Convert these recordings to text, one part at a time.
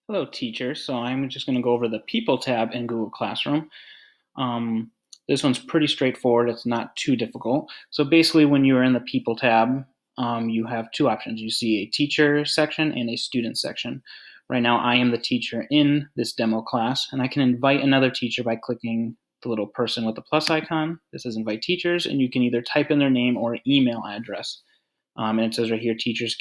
Hello, teacher. So I'm just going to go over the People tab in Google Classroom. Um, this one's pretty straightforward. It's not too difficult. So basically, when you're in the People tab, you have two options. You see a teacher section and a student section. Right now, I am the teacher in this demo class, and I can invite another teacher by clicking the little person with the plus icon. This says invite teachers, and you can either type in their name or email address. And it says right here, teachers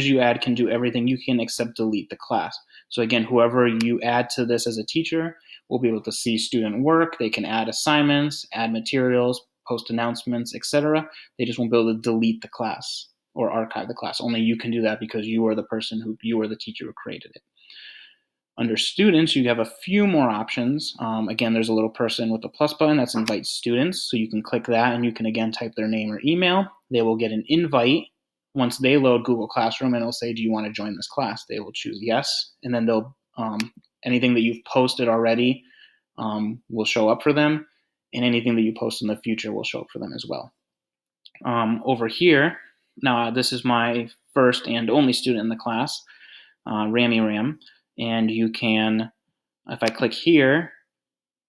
you add can do everything you can except delete the class. So again, whoever you add to this as a teacher will be able to see student work. They can add assignments, add materials, post announcements, etc. They just won't be able to delete the class or archive the class. Only you can do that because you are the teacher who created it. Under students, you have a few more options. Again, there's a little person with a plus button that's invite students. So you can click that and you can again type their name or email. They will get an invite once they load Google Classroom, and it'll say, do you want to join this class? They will choose yes. And then they'll anything that you've posted already will show up for them. And anything that you post in the future will show up for them as well. Over here, now this is my first and only student in the class, Rami Ram. And you can, if I click here,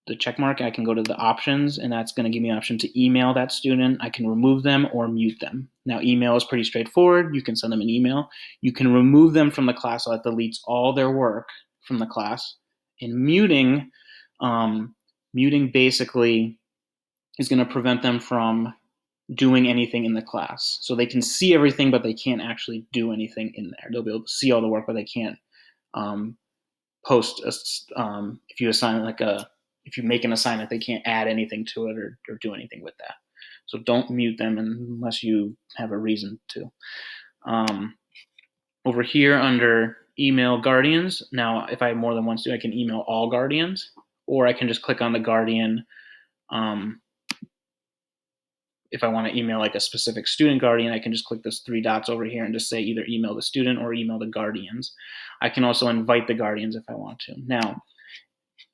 the check mark, I can go to the options, and that's going to give me an option to email that student. I can remove them or mute them. Now, email is pretty straightforward. You can send them an email. You can remove them from the class, so that deletes all their work from the class. And muting basically is going to prevent them from doing anything in the class. So they can see everything, but they can't actually do anything in there. They'll be able to see all the work, but they can't post if you make an assignment, they can't add anything to it or do anything with that. So don't mute them unless you have a reason to. Over here under email guardians, now if I have more than one student, I can email all guardians, or I can just click on the guardian. If I want to email like a specific student guardian, I can just click those three dots over here and just say either email the student or email the guardians. I can also invite the guardians if I want to. Now,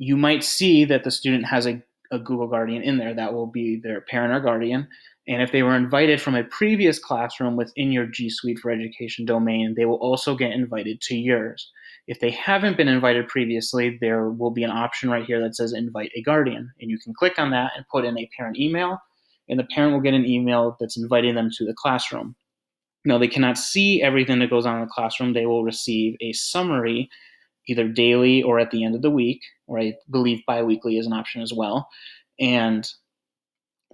you might see that the student has a Google Guardian in there. That will be their parent or guardian. And if they were invited from a previous classroom within your G Suite for Education domain, they will also get invited to yours. If they haven't been invited previously, there will be an option right here that says invite a guardian. And you can click on that and put in a parent email, and the parent will get an email that's inviting them to the classroom. Now, they cannot see everything that goes on in the classroom. They will receive a summary either daily or at the end of the week, or I believe bi-weekly is an option as well. And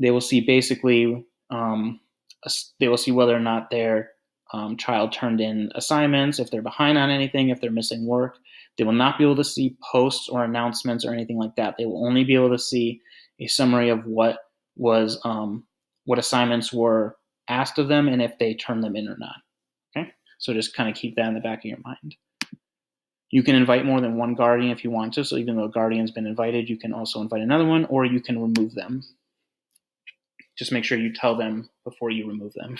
they will see basically, they will see whether or not their child turned in assignments, if they're behind on anything, if they're missing work. They will not be able to see posts or announcements or anything like that. They will only be able to see a summary of what assignments were asked of them and if they turned them in or not. Okay, so just kind of keep that in the back of your mind. You can invite more than one guardian if you want to. So even though a guardian's been invited, you can also invite another one, or you can remove them. Just make sure you tell them before you remove them.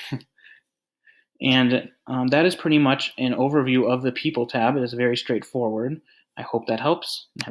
And that is pretty much an overview of the People tab. It is very straightforward. I hope that helps.